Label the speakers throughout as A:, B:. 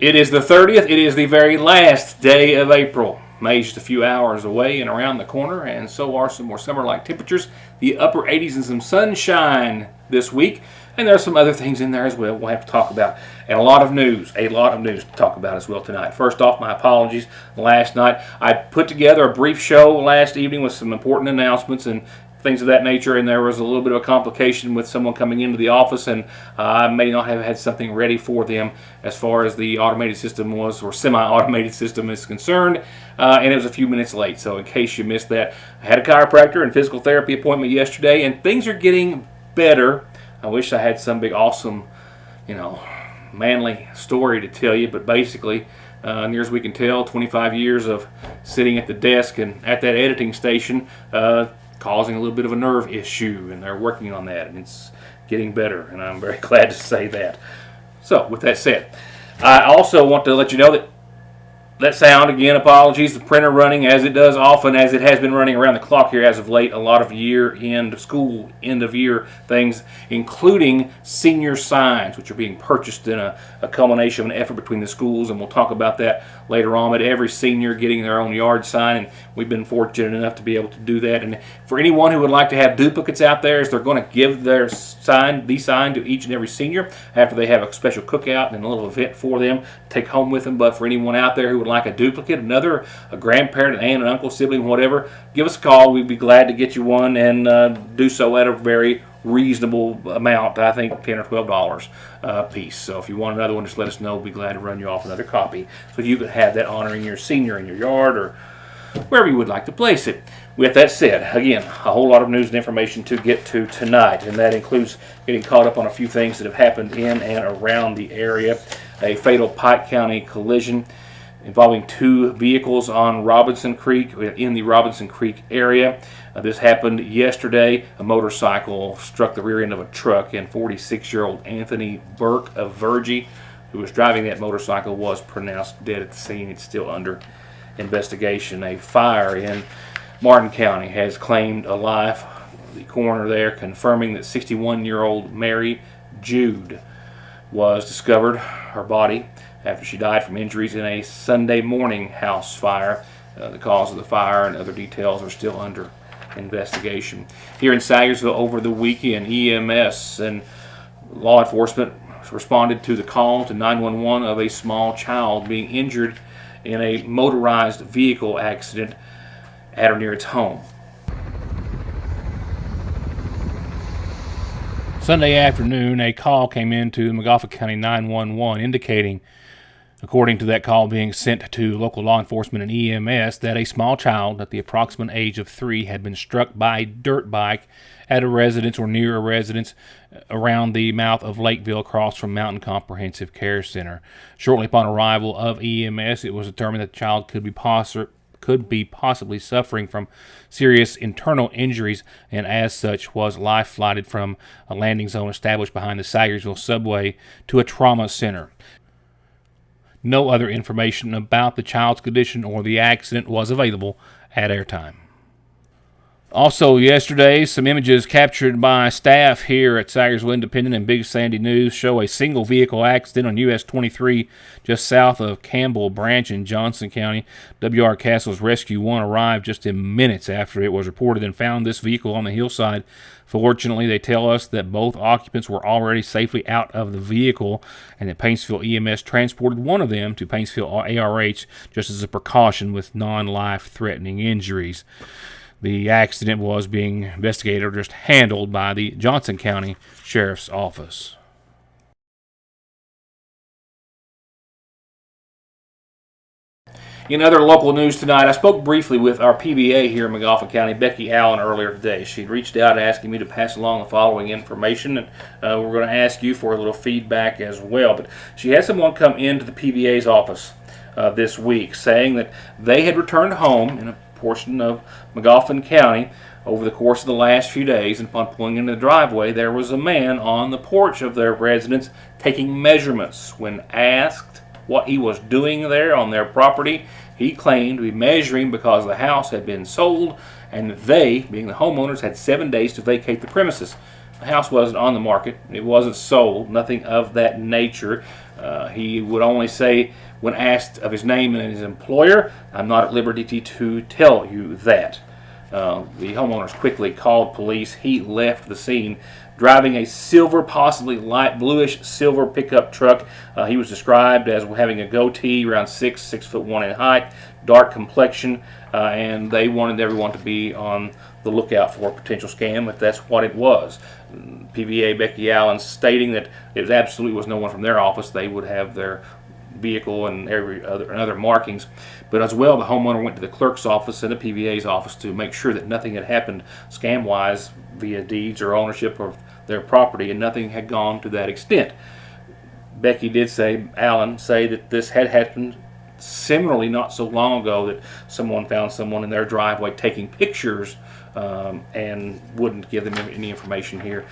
A: It is the 30th. It is the very last day of April. May's just a few hours away and around the corner, and so are some more summer-like temperatures. The upper 80s and some sunshine this week, and there's some other things in there as well we'll have to talk about. And a lot of news to talk about as well tonight. First off, my apologies. Last night, I put together a brief show last evening with some important announcements and things of that nature, and there was a little bit of a complication with someone coming into the office, and I may not have had something ready for them as far as the automated system was, or semi-automated system is concerned, and it was a few minutes late. So in case you missed that, I had a chiropractor and physical therapy appointment yesterday, and things are getting better. I wish I had some big awesome, manly story to tell you, but basically, near as we can tell, 25 years of sitting at the desk and at that editing station, causing a little bit of a nerve issue, and they're working on that, and it's getting better, and I'm very glad to say that. So, with that said, I also want to let you know that sound, again, apologies, the printer running as it does often, as it has been running around the clock here as of late, a lot of school end-of-year things, including senior signs, which are being purchased in a culmination of an effort between the schools, and we'll talk about that later on, but every senior getting their own yard sign, and we've been fortunate enough to be able to do that. And for anyone who would like to have duplicates out there, is they're going to give their sign to each and every senior after they have a special cookout and a little event for them to take home with them. But for anyone out there who would like a duplicate, a grandparent, an aunt, an uncle, sibling, whatever, give us a call. We'd be glad to get you one, and do so at a very reasonable amount. I think $10 or $12 a piece. So if you want another one, just let us know. We'll be glad to run you off another copy so you can have that honoring your senior in your yard or wherever you would like to place it. With that said, again, a whole lot of news and information to get to tonight, and that includes getting caught up on a few things that have happened in and around the area. A fatal Pike County collision involving two vehicles on Robinson Creek, in the Robinson Creek area. This happened yesterday. A motorcycle struck the rear end of a truck, and 46-year-old Anthony Burke of Virgie, who was driving that motorcycle, was pronounced dead at the scene. It's still under investigation. A fire in Martin County has claimed a life. The coroner there confirming that 61-year-old Mary Jude was discovered, her body, after she died from injuries in a Sunday morning house fire. The cause of the fire and other details are still under investigation. Here in Sayersville over the weekend, EMS and law enforcement responded to the call to 911 of a small child being injured in a motorized vehicle accident at or near its home. Sunday afternoon, a call came into McGoffin County 911 indicating, according to that call being sent to local law enforcement and EMS, that a small child at the approximate age of 3 had been struck by a dirt bike at a residence or near a residence around the mouth of Lakeville across from Mountain Comprehensive Care Center. Shortly upon arrival of EMS, it was determined that the child could be possibly suffering from serious internal injuries, and as such was life flighted from a landing zone established behind the Sayersville subway to a trauma center. No other information about the child's condition or the accident was available at airtime. Also yesterday, some images captured by staff here at Sayersville Independent and Big Sandy News show a single vehicle accident on US 23 just south of Campbell Branch in Johnson County. W.R. Castle's Rescue 1 arrived just in minutes after it was reported and found this vehicle on the hillside. Fortunately, they tell us that both occupants were already safely out of the vehicle, and that Paintsville EMS transported one of them to Paintsville ARH just as a precaution with non-life-threatening injuries. The accident was being investigated or just handled by the Johnson County Sheriff's Office. In other local news tonight, I spoke briefly with our PBA here in McGoffin County, Becky Allen, earlier today. She reached out asking me to pass along the following information, and we're going to ask you for a little feedback as well. But she had someone come into the PBA's office this week saying that they had returned home in a portion of McGoffin County over the course of the last few days, and upon pulling into the driveway, there was a man on the porch of their residence taking measurements. When asked what he was doing there on their property, he claimed to be measuring because the house had been sold and they, being the homeowners, had 7 days to vacate the premises. The house wasn't on the market. It wasn't sold. Nothing of that nature. He would only say, when asked of his name and his employer, "I'm not at liberty to tell you that." The homeowners quickly called police. He left the scene driving a silver, possibly light bluish silver pickup truck. He was described as having a goatee, around 6'1" in height, dark complexion, and they wanted everyone to be on the lookout for a potential scam if that's what it was. PVA Becky Allen stating that it absolutely was no one from their office. They would have their vehicle and other markings, but as well the homeowner went to the clerk's office and the PVA's office to make sure that nothing had happened scam wise via deeds or ownership of their property, and nothing had gone to that extent. Becky did say, Allen say, that this had happened similarly not so long ago, that someone found someone in their driveway taking pictures and wouldn't give them any information here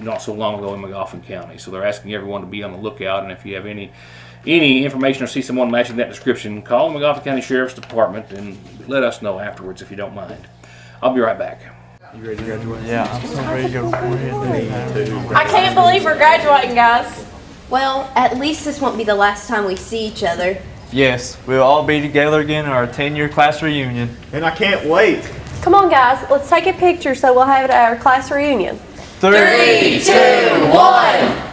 A: not so long ago in Magoffin County. So they're asking everyone to be on the lookout, and if you have any information or see someone matching that description, call the Magoffin County Sheriff's Department and let us know afterwards if you don't mind. I'll be right back. You ready to graduate?
B: Yeah, I'm so ready to go.
C: I can't believe we're graduating, guys.
D: Well, at least this won't be the last time we see each other.
B: Yes, we'll all be together again in our 10-year class reunion.
E: And I can't wait.
C: Come on, guys. Let's take a picture so we'll have it at our class reunion.
B: 3, 2, 1.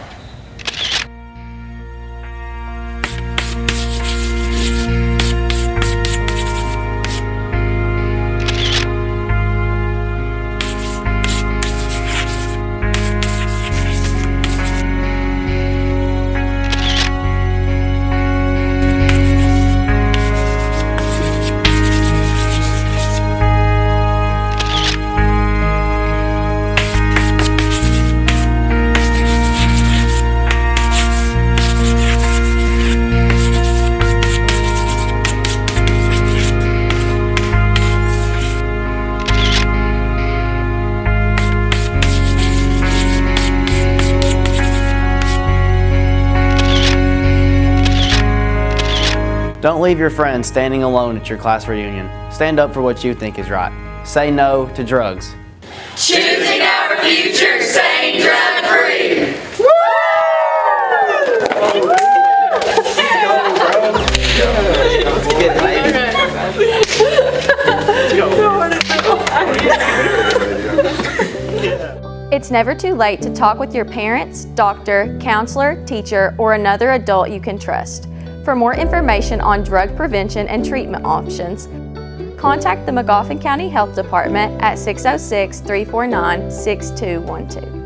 F: Don't leave your friends standing alone at your class reunion. Stand up for what you think is right. Say no to drugs.
G: Choosing our future, staying drug free.
C: It's never too late to talk with your parents, doctor, counselor, teacher, or another adult you can trust. For more information on drug prevention and treatment options, contact the Magoffin County Health Department at 606-349-6212.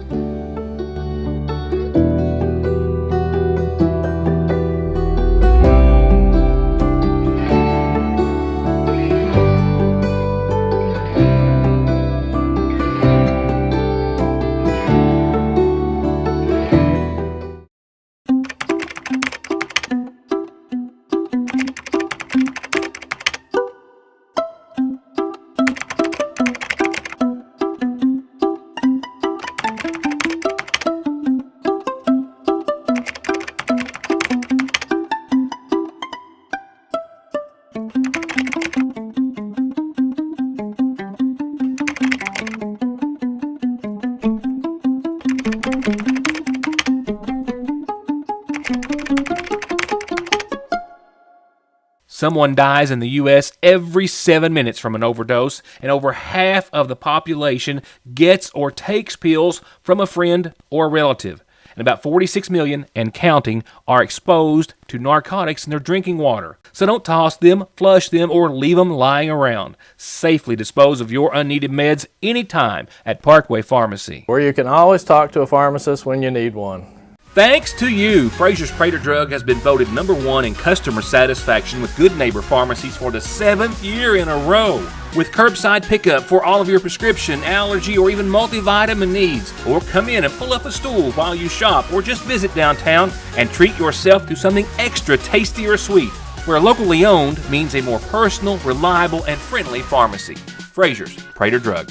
A: Someone dies in the U.S. every 7 minutes from an overdose, and over half of the population gets or takes pills from a friend or a relative. And about 46 million and counting are exposed to narcotics in their drinking water. So don't toss them, flush them, or leave them lying around. Safely dispose of your unneeded meds anytime at Parkway Pharmacy,
H: where you can always talk to a pharmacist when you need one.
A: Thanks to you, Fraser's Prater Drug has been voted #1 in customer satisfaction with Good Neighbor Pharmacies for the 7th year in a row. With curbside pickup for all of your prescription, allergy, or even multivitamin needs. Or come in and pull up a stool while you shop, or just visit downtown and treat yourself to something extra tasty or sweet. Where locally owned means a more personal, reliable, and friendly pharmacy. Fraser's Prater Drug.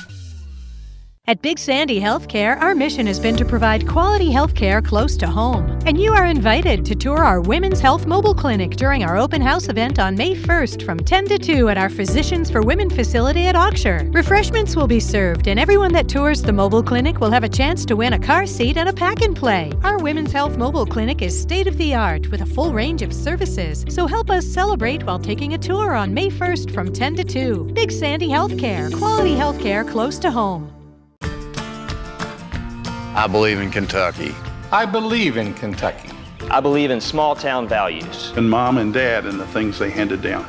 E: At Big Sandy Healthcare, our mission has been to provide quality healthcare close to home. And you are invited to tour our Women's Health Mobile Clinic during our open house event on May 1st from 10 to 2 at our Physicians for Women facility at Oxshire. Refreshments will be served, and everyone that tours the mobile clinic will have a chance to win a car seat and a pack and play. Our Women's Health Mobile Clinic is state-of-the-art with a full range of services, so help us celebrate while taking a tour on May 1st from 10 to 2. Big Sandy Healthcare, quality healthcare close to home.
I: I believe in Kentucky.
J: I believe in Kentucky.
K: I believe in small town values.
L: And mom and dad and the things they handed down.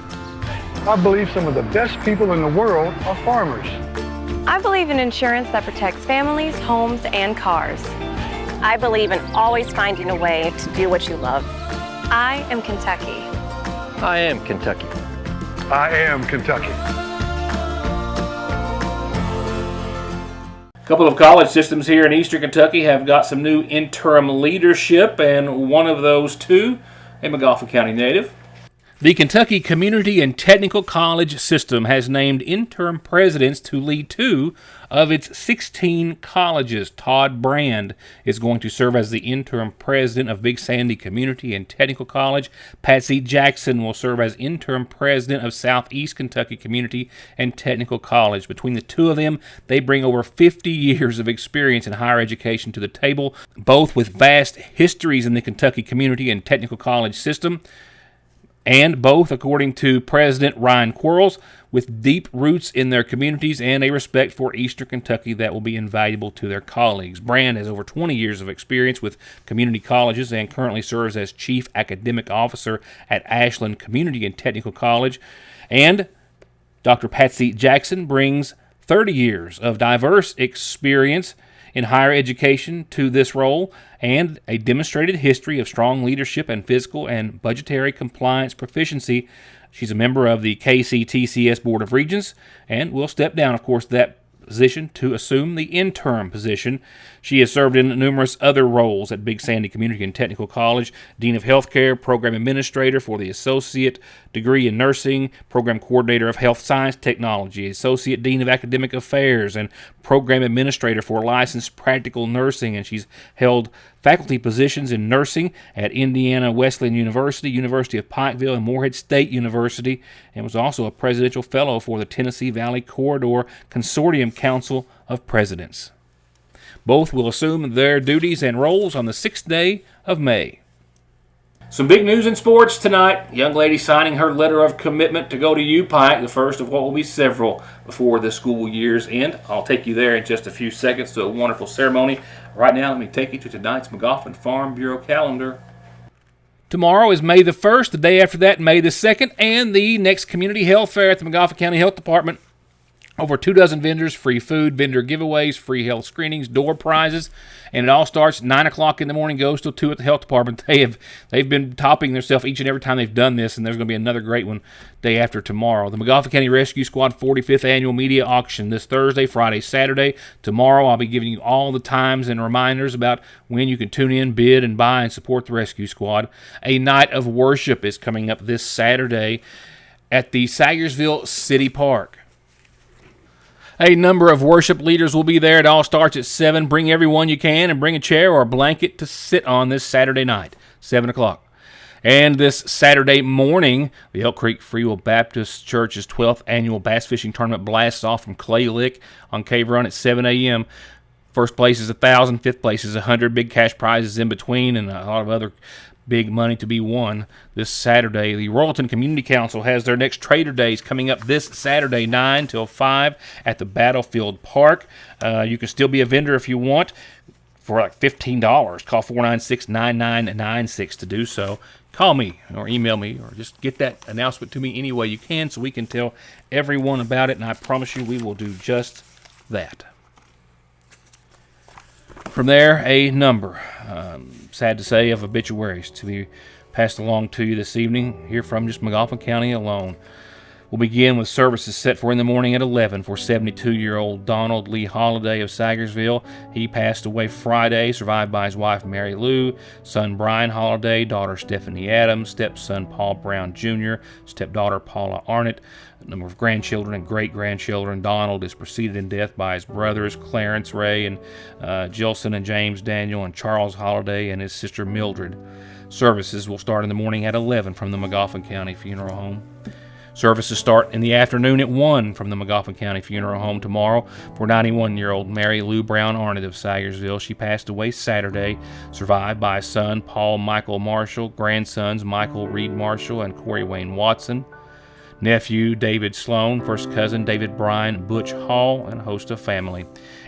M: I believe some of the best people in the world are farmers.
N: I believe in insurance that protects families, homes, and cars.
O: I believe in always finding a way to do what you love.
N: I am Kentucky.
K: I am Kentucky.
M: I am Kentucky.
A: A couple of college systems here in Eastern Kentucky have got some new interim leadership, and one of those two, a McGoffin County native. The Kentucky Community and Technical College System has named interim presidents to lead 2 of its 16 colleges. Todd Brand is going to serve as the interim president of Big Sandy Community and Technical College. Patsy Jackson will serve as interim president of Southeast Kentucky Community and Technical College. Between the two of them, they bring over 50 years of experience in higher education to the table, both with vast histories in the Kentucky Community and Technical College system, and both, according to President Ryan Quarles, with deep roots in their communities and a respect for Eastern Kentucky that will be invaluable to their colleagues. Brand has over 20 years of experience with community colleges and currently serves as Chief Academic Officer at Ashland Community and Technical College. And Dr. Patsy Jackson brings 30 years of diverse experience in higher education to this role and a demonstrated history of strong leadership and fiscal and budgetary compliance proficiency. She's a member of the KCTCS Board of Regents and will step down, of course, that position to assume the interim position. She has served in numerous other roles at Big Sandy Community and Technical College: Dean of Healthcare, Program Administrator for the Associate Degree in Nursing, Program Coordinator of Health Science Technology, Associate Dean of Academic Affairs, and Program Administrator for Licensed Practical Nursing. And she's held faculty positions in nursing at Indiana Wesleyan University, University of Pikeville, and Morehead State University, and was also a Presidential Fellow for the Tennessee Valley Corridor Consortium Council of Presidents. Both will assume their duties and roles on the 6th day of May. Some big news in sports tonight. Young lady signing her letter of commitment to go to UPike, the first of what will be several before the school year's end. I'll take you there in just a few seconds to a wonderful ceremony. Right now, let me take you to tonight's McGoffin Farm Bureau calendar. Tomorrow is May the 1st, the day after that, May the 2nd, and the next community health fair at the McGoffin County Health Department. Over 24 vendors, free food, vendor giveaways, free health screenings, door prizes, and it all starts 9 o'clock in the morning, goes till 2 at the health department. They've been topping themselves each and every time they've done this, and there's going to be another great one day after tomorrow. The McGoffin County Rescue Squad 45th Annual Media Auction this Thursday, Friday, Saturday. Tomorrow I'll be giving you all the times and reminders about when you can tune in, bid, and buy and support the Rescue Squad. A night of worship is coming up this Saturday at the Sayersville City Park. A number of worship leaders will be there. It all starts at 7. Bring everyone you can and bring a chair or a blanket to sit on this Saturday night, 7 o'clock. And this Saturday morning, the Elk Creek Free Will Baptist Church's 12th Annual Bass Fishing Tournament blasts off from Clay Lick on Cave Run at 7 a.m. First place is $1,000, fifth place is $100, big cash prizes in between, and a lot of other big money to be won this Saturday. The Royalton Community Council has their next Trader Days coming up this Saturday, 9 till 5 at the Battlefield Park. You can still be a vendor if you want for like $15. Call 496-9996 to do so. Call me or email me or just get that announcement to me any way you can so we can tell everyone about it, and I promise you we will do just that. From there, a number, sad to say, of obituaries to be passed along to you this evening, here from just McGoffin County alone. We'll begin with services set for in the morning at 11 for 72-year-old Donald Lee Holliday of Sagersville. He passed away Friday, survived by his wife Mary Lou, son Brian Holliday, daughter Stephanie Adams, stepson Paul Brown Jr., stepdaughter Paula Arnett. A number of grandchildren and great-grandchildren. Donald is preceded in death by his brothers Clarence Ray and Jilson and James Daniel and Charles Holliday and his sister Mildred. Services will start in the morning at 11 from the McGoffin County Funeral Home. Services start in the afternoon at 1 from the McGoffin County Funeral Home tomorrow for 91-year-old Mary Lou Brown Arnett of Sagersville. She passed away Saturday, survived by son Paul Michael Marshall, grandsons Michael Reed Marshall and Corey Wayne Watson, nephew David Sloan, first cousin David Bryan Butch Hall, and a host of family.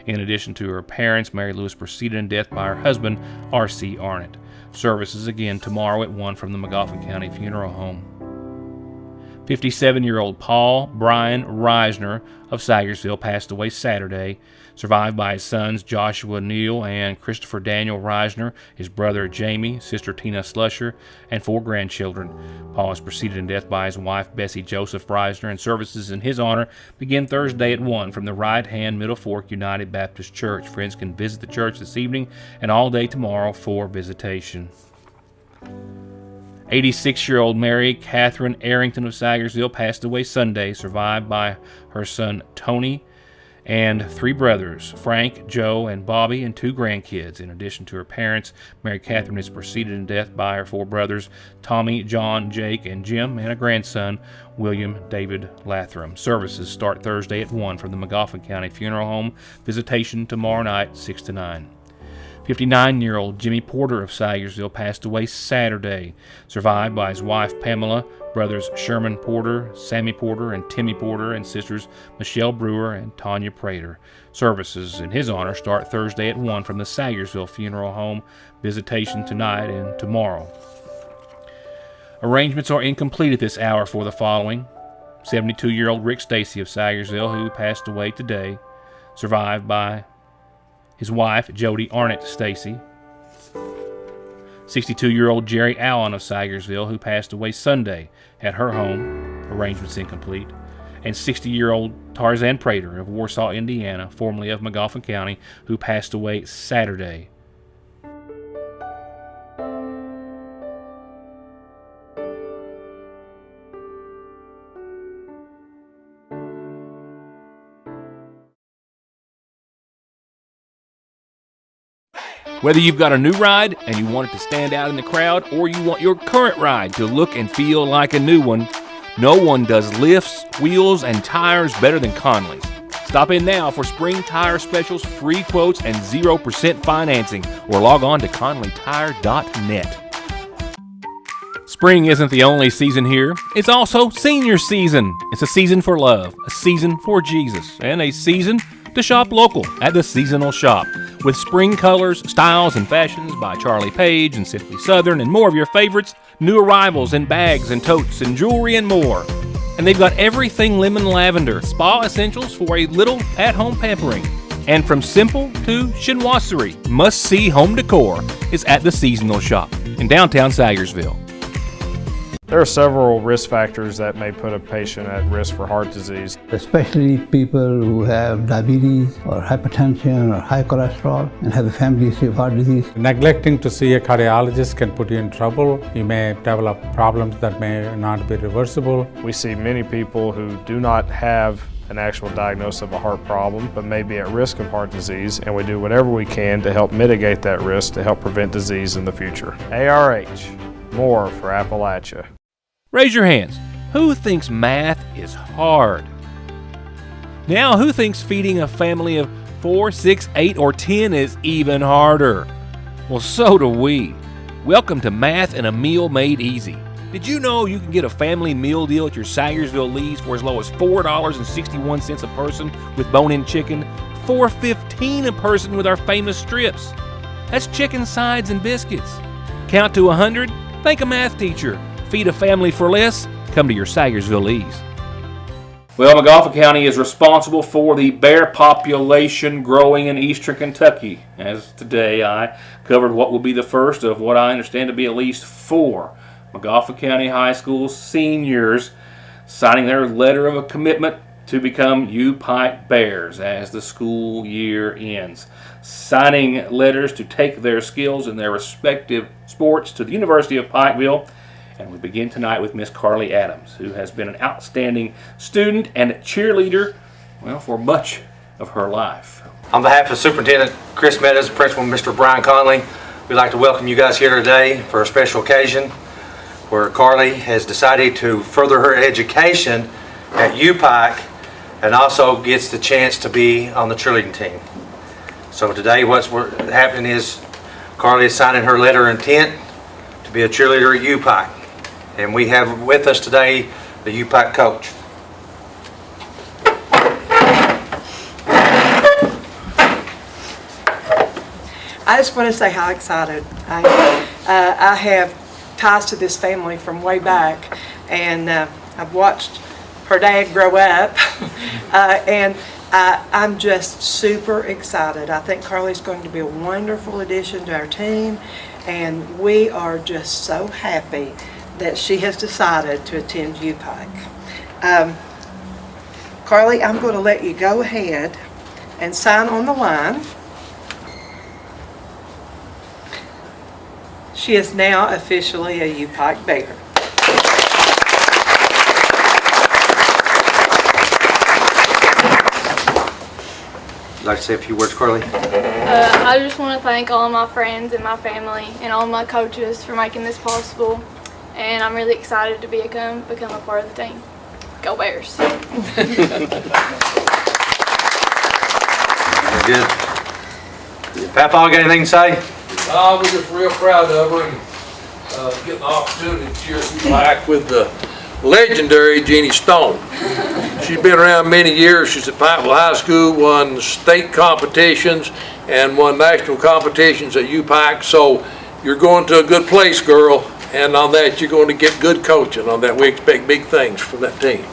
A: In addition to her parents, Mary Lou is preceded in death by her husband, R.C. Arnett. Services again tomorrow at 1 from the McGoffin County Funeral Home. 57-year-old Paul Brian Reisner of Sagersville passed away Saturday, survived by his sons Joshua Neal and Christopher Daniel Reisner, his brother Jamie, sister Tina Slusher, and 4 grandchildren. Paul is preceded in death by his wife Bessie Joseph Reisner, and services in his honor begin Thursday at 1 from the Right Hand Middle Fork United Baptist Church. Friends can visit the church this evening and all day tomorrow for visitation. 86-year-old Mary Catherine Arrington of Sagersville passed away Sunday, survived by her son Tony and 3 brothers, Frank, Joe, and Bobby, and 2 grandkids. In addition to her parents, Mary Catherine is preceded in death by her 4 brothers, Tommy, John, Jake, and Jim, and a grandson, William David Lathram. Services start Thursday at 1 from the McGoffin County Funeral Home. Visitation tomorrow night, 6 to 9. 59-year-old Jimmy Porter of Sagersville passed away Saturday, survived by his wife Pamela, brothers Sherman Porter, Sammy Porter, and Timmy Porter, and sisters Michelle Brewer and Tanya Prater. Services in his honor start Thursday at 1 from the Sagersville Funeral Home. Visitation tonight and tomorrow. Arrangements are incomplete at this hour for the following: 72-year-old Rick Stacy of Sagersville, who passed away today, survived by his wife, Jody Arnett Stacy. 62-year-old Jerry Allen of Sagersville, who passed away Sunday at her home, arrangements incomplete. And 60-year-old Tarzan Prater of Warsaw, Indiana, formerly of McGoffin County, who passed away Saturday. Whether you've got a new ride and you want it to stand out in the crowd, or you want your current ride to look and feel like a new one, no one does lifts, wheels, and tires better than Conley's. Stop in now for spring tire specials, free quotes, and 0% financing, or log on to conleytire.net. Spring isn't the only season here. It's also senior season. It's a season for love, a season for Jesus, and a season to shop local at the Seasonal Shop. With spring colors, styles, and fashions by Charlie Page and Simply Southern, and more of your favorites, new arrivals in bags and totes and jewelry and more. And they've got everything lemon lavender, spa essentials for a little at-home pampering. And from simple to chinoiserie, must-see home decor is at the Seasonal Shop in downtown Sagersville.
H: There are several risk factors that may put a patient at risk for heart disease.
P: Especially people who have diabetes or hypertension or high cholesterol and have a family history of heart disease.
Q: Neglecting to see a cardiologist can put you in trouble. You may develop problems that may not be reversible.
H: We see many people who do not have an actual diagnosis of a heart problem, but may be at risk of heart disease, and we do whatever we can to help mitigate that risk to help prevent disease in the future. ARH, more for Appalachia.
A: Raise your hands. Who thinks math is hard? Now, who thinks feeding a family of 4, 6, 8, or 10 is even harder? Well, so do we. Welcome to Math and a Meal Made Easy. Did you know you can get a family meal deal at your Sagersville Lee's for as low as $4.61 a person with bone-in chicken, $4.15 a person with our famous strips? That's chicken sides and biscuits. Count to 100? Thank a math teacher. Feed a family for less? Come to your Sagersville Lee's. Well, McGoffin County is responsible for the bear population growing in eastern Kentucky. As today I covered what will be the first of what I understand to be at least 4 McGoffin County High School seniors signing their letter of a commitment to become U-Pike Bears as the school year ends. Signing letters to take their skills in their respective sports to the University of Pikeville. And we begin tonight with Miss Carly Adams, who has been an outstanding student and cheerleader, well, for much of her life.
R: On behalf of Superintendent Chris Meadows, Principal Mr. Brian Conley, we'd like to welcome you guys here today for a special occasion where Carly has decided to further her education at U-Pike and also gets the chance to be on the cheerleading team. So today what's happening is Carly is signing her letter of intent to be a cheerleader at U-Pike. And we have with us today the U-Pike coach.
S: I just want to say how excited I am. I have ties to this family from way back, and I've watched her dad grow up, and I'm just super excited. I think Carly's going to be a wonderful addition to our team, and we are just so happy that she has decided to attend U-Pike. Carly, I'm going to let you go ahead and sign on the line. She is now officially a U-Pike Bear.
R: Would you like to say a few words, Carly?
T: I just want to thank all of my friends and my family and all my coaches for making this possible. And I'm really excited to become a part of the team. Go Bears.
R: Very good. Papa, got anything to say?
U: We're just real proud of her and getting the opportunity to cheer U-Pike with the legendary Jeannie Stone. She's been around many years. She's at Pikeville High School, won state competitions and won national competitions at U-Pike. So you're going to a good place, girl. And on that, you're going to get good coaching. On that, we expect big things from that team.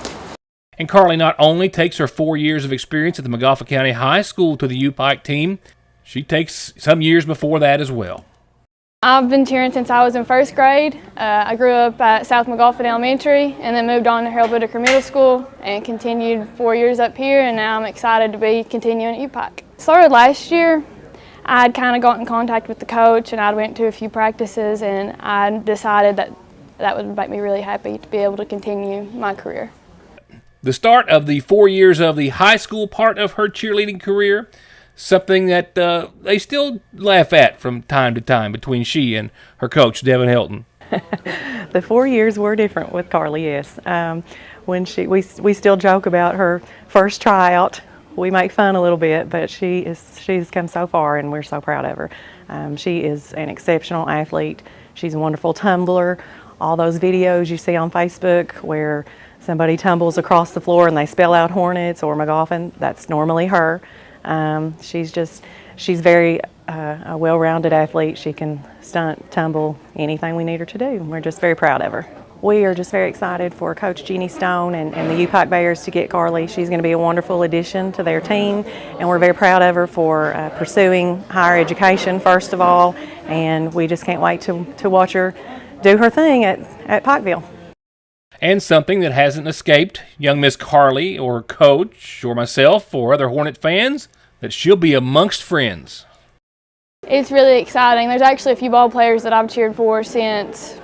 A: And Carly not only takes her 4 years of experience at the Montgomery County High School to the U-Pike team, she takes some years before that as well.
T: I've been cheering since I was in first grade. I grew up at South Montgomery Elementary and then moved on to Harold Whitaker Middle School and continued 4 years up here, and now I'm excited to be continuing at U-Pike. Started last year. I'd kind of got in contact with the coach and I went to a few practices, and I decided that would make me really happy to be able to continue my career.
A: The start of the 4 years of the high school part of her cheerleading career, something that they still laugh at from time to time between she and her coach, Devin Helton.
V: The 4 years were different with Carly, yes. When we still joke about her first tryout. We make fun a little bit, but she's come so far, and we're so proud of her. She is an exceptional athlete. She's a wonderful tumbler. All those videos you see on Facebook where somebody tumbles across the floor and they spell out Hornets or McGoffin, that's normally her. She's very a well-rounded athlete. She can stunt, tumble, anything we need her to do. We're just very proud of her. We are just very excited for Coach Jeannie Stone and the U-Pike Bears to get Carly. She's going to be a wonderful addition to their team, and we're very proud of her for pursuing higher education, first of all, and we just can't wait to watch her do her thing at Pikeville.
A: And something that hasn't escaped young Miss Carly or Coach or myself or other Hornet fans, that she'll be amongst friends.
T: It's really exciting. There's actually a few ball players that I've cheered for since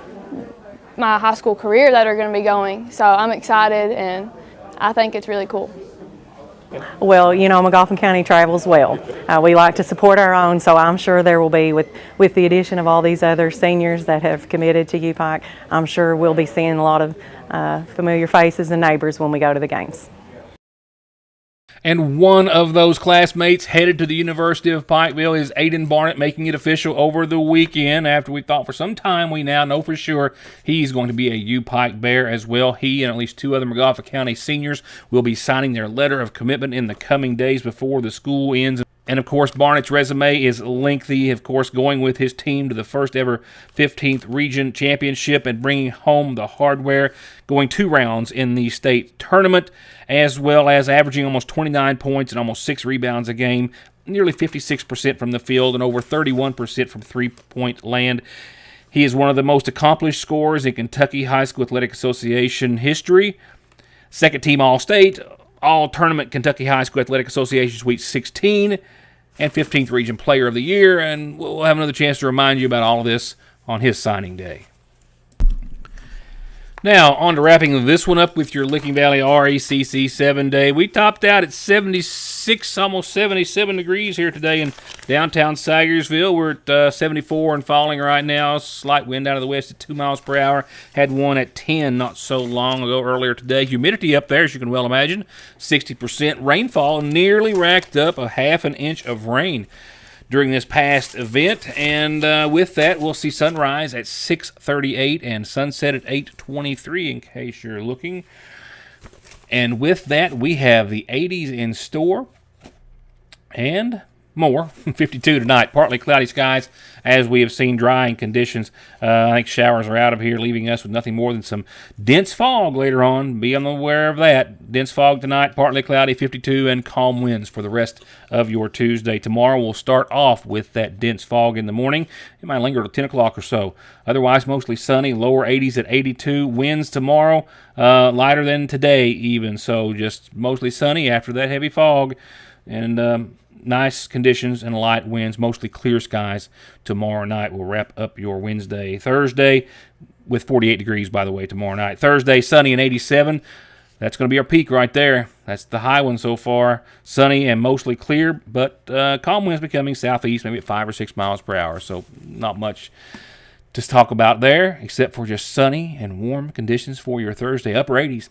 T: my high school career that are going to be going. So I'm excited, and I think it's really cool.
V: Well, you know, Montgomery County travels well. We like to support our own, so I'm sure there will be, with the addition of all these other seniors that have committed to U-Pike, I'm sure we'll be seeing a lot of familiar faces and neighbors when we go to the games.
A: And one of those classmates headed to the University of Pikeville is Aiden Barnett, making it official over the weekend after we thought for some time. We now know for sure he's going to be a U-Pike Bear as well. He and at least two other Montgomery County seniors will be signing their letter of commitment in the coming days before the school ends. And, of course, Barnett's resume is lengthy, of course, going with his team to the first ever 15th Region Championship and bringing home the hardware, going 2 rounds in the state tournament, as well as averaging almost 29 points and almost 6 rebounds a game, nearly 56% from the field and over 31% from three-point land. He is one of the most accomplished scorers in Kentucky High School Athletic Association history. second team All-State, All-Tournament Kentucky High School Athletic Association Sweet 16, and 15th Region Player of the Year. And we'll have another chance to remind you about all of this on his signing day. Now, on to wrapping this one up with your Licking Valley RECC 7-day. We topped out at 76, almost 77 degrees here today in downtown Sagersville. We're at 74 and falling right now. Slight wind out of the west at 2 miles per hour. Had one at 10 not so long ago earlier today. Humidity up there, as you can well imagine, 60%. Rainfall nearly racked up a half an inch of rain during this past event, and with that, we'll see sunrise at 6:38 and sunset at 8:23, in case you're looking. And with that, we have the 80s in store and more. 52 tonight. Partly cloudy skies, as we have seen, drying conditions. I think showers are out of here, leaving us with nothing more than some dense fog later on. Be aware of that. Dense fog tonight, partly cloudy, 52, and calm winds for the rest of your Tuesday. Tomorrow we'll start off with that dense fog in the morning. It might linger till 10 o'clock or so. Otherwise, mostly sunny, lower 80s at 82. Winds tomorrow, lighter than today even, so just mostly sunny after that heavy fog. And nice conditions and light winds, mostly clear skies tomorrow night. We'll wrap up your Wednesday. Thursday with 48 degrees, by the way, tomorrow night. Thursday, sunny and 87. That's going to be our peak right there. That's the high one so far. Sunny and mostly clear, but calm winds becoming southeast, maybe at 5 or 6 miles per hour. So not much to talk about there, except for just sunny and warm conditions for your Thursday. Upper 80s.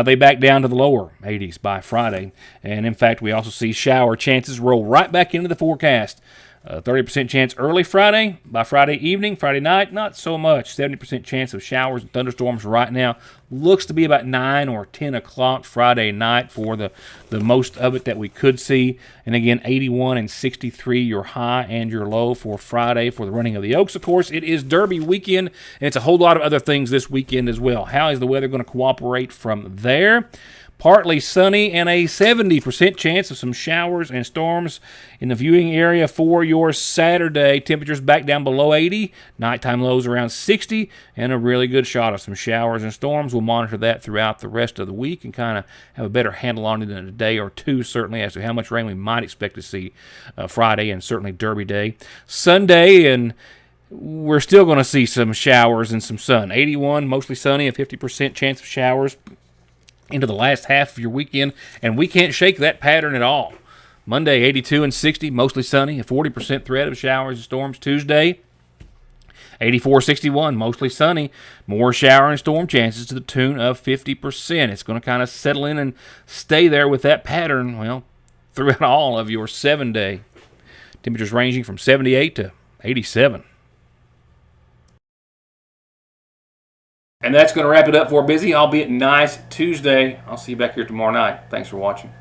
A: They back down to the lower 80s by Friday. And in fact, we also see shower chances roll right back into the forecast. 30% chance early Friday. By Friday evening, Friday night, not so much. 70% chance of showers and thunderstorms right now. Looks to be about 9 or 10 o'clock Friday night for the most of it that we could see. And again, 81 and 63 your high and your low for Friday for the running of the Oaks. Of course, it is Derby weekend, and it's a whole lot of other things this weekend as well. How is the weather going to cooperate from there? Partly sunny and a 70% chance of some showers and storms in the viewing area for your Saturday. Temperatures back down below 80. Nighttime lows around 60. And a really good shot of some showers and storms. We'll monitor that throughout the rest of the week and kind of have a better handle on it in a day or two, certainly, as to how much rain we might expect to see Friday and certainly Derby Day. Sunday, and we're still going to see some showers and some sun. 81, mostly sunny, a 50% chance of showers into the last half of your weekend, and we can't shake that pattern at all. Monday, 82 and 60, mostly sunny, a 40% threat of showers and storms. Tuesday, 84, 61, mostly sunny, more shower and storm chances to the tune of 50%. It's going to kind of settle in and stay there with that pattern, well, throughout all of your 7-day. Temperatures ranging from 78 to 87. And that's going to wrap it up for Busy, albeit nice Tuesday. I'll see you back here tomorrow night. Thanks for watching.